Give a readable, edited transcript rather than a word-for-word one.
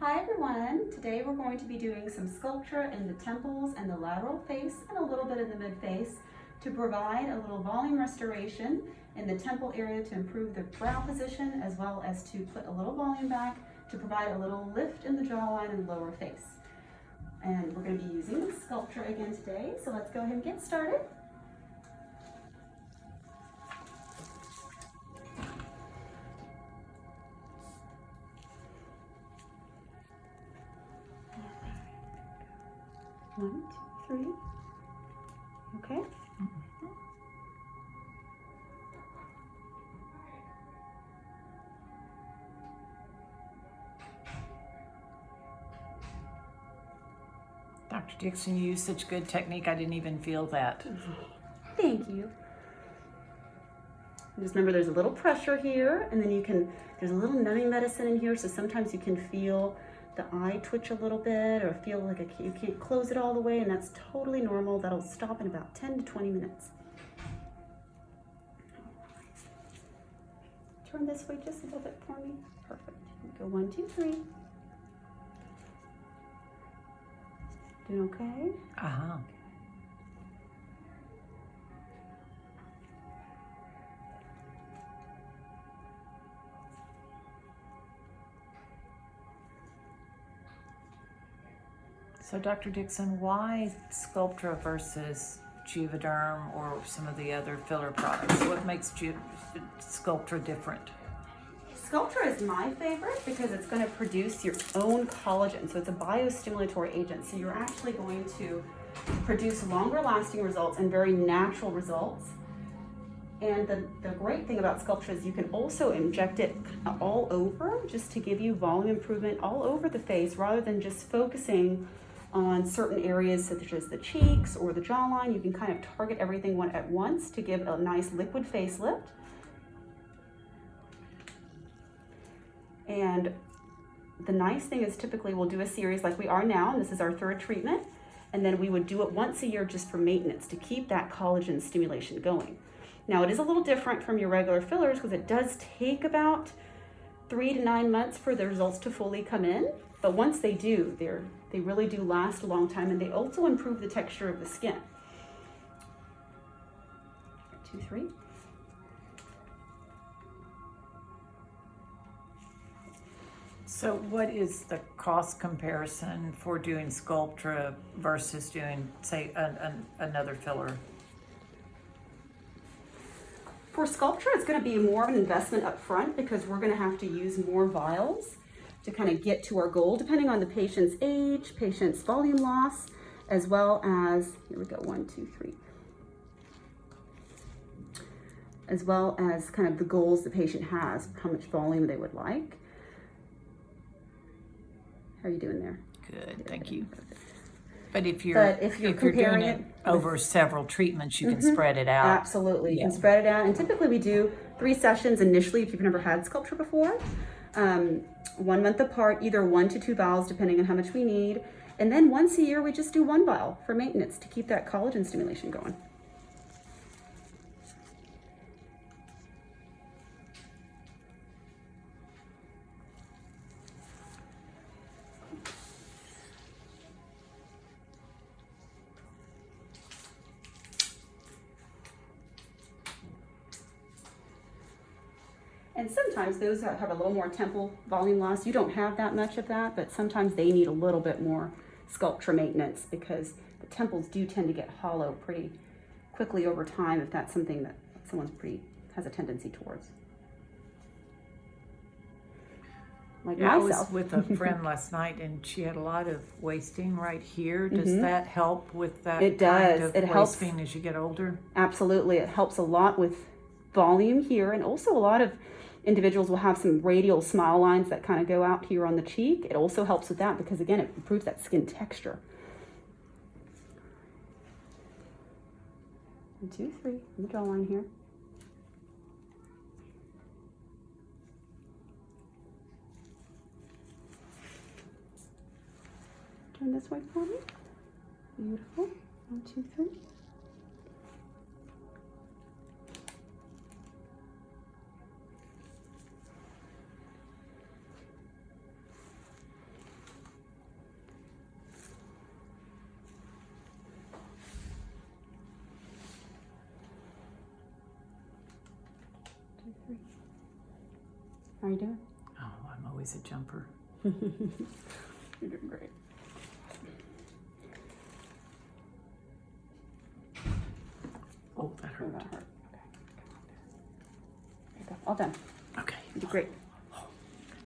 Hi everyone, today we're going to be doing some Sculptra in the temples and the lateral face and a little bit in the mid face to provide a little volume restoration in the temple area to improve the brow position, as well as to put a little volume back to provide a little lift in the jawline and lower face. And we're going to be using Sculptra again today, so let's go ahead and get started. One, two, three. Okay. Dr. Dickson, you use such good technique, I didn't even feel that. Thank you. Just remember there's a little pressure here, and then there's a little numbing medicine in here, so sometimes you can feel the eye twitch a little bit or feel like you can't close it all the way, and that's totally normal. That'll stop in about 10 to 20 minutes. Turn this way just a little bit for me. Perfect. Go 1, 2, 3. Doing okay? Uh-huh. So Dr. Dickson, why Sculptra versus Juvederm or some of the other filler products? What makes Sculptra different? Sculptra is my favorite because it's going to produce your own collagen. So it's a biostimulatory agent. So you're actually going to produce longer lasting results and very natural results. And the great thing about Sculptra is you can also inject it all over just to give you volume improvement all over the face rather than just focusing on certain areas such as the cheeks or the jawline. You can kind of target everything at once to give a nice liquid facelift. And the nice thing is typically we'll do a series like we are now, and this is our third treatment, and then we would do it once a year just for maintenance to keep that collagen stimulation going. Now it is a little different from your regular fillers because it does take about 3 to 9 months for the results to fully come in, but once they do, they really do last a long time, and they also improve the texture of the skin. 2, 3. So what is the cost comparison for doing Sculptra versus doing, say, another filler? For Sculptra, it's going to be more of an investment up front because we're going to have to use more vials to kind of get to our goal, depending on the patient's age, patient's volume loss, as well as, here we go, 1, 2, 3. As well as kind of the goals the patient has, how much volume they would like. How are you doing there? Good, thank you. But if you're doing it over several treatments, you can spread it out. Absolutely, you can spread it out. And typically we do 3 sessions initially if you've never had Sculptra before. 1 month apart, either 1 to 2 vials, depending on how much we need. And then once a year, we just do 1 vial for maintenance to keep that collagen stimulation going. And sometimes those that have a little more temple volume loss, you don't have that much of that, but sometimes they need a little bit more Sculptra maintenance because the temples do tend to get hollow pretty quickly over time if that's something that someone's has a tendency towards. Like I myself. was with a friend last night and she had a lot of wasting right here. Does that help with that kind of wasting as you get older? Absolutely. It helps a lot with volume here, and also a lot of individuals will have some radial smile lines that kind of go out here on the cheek. It also helps with that because, again, it improves that skin texture. 1, 2, 3, in the jawline here. Turn this way for me. Beautiful. 1, 2, 3. 3. How are you doing? Oh, I'm always a jumper. You're doing great. Oh, that hurt. Oh, that hurt. Okay. There you go. All done. Okay. You did great.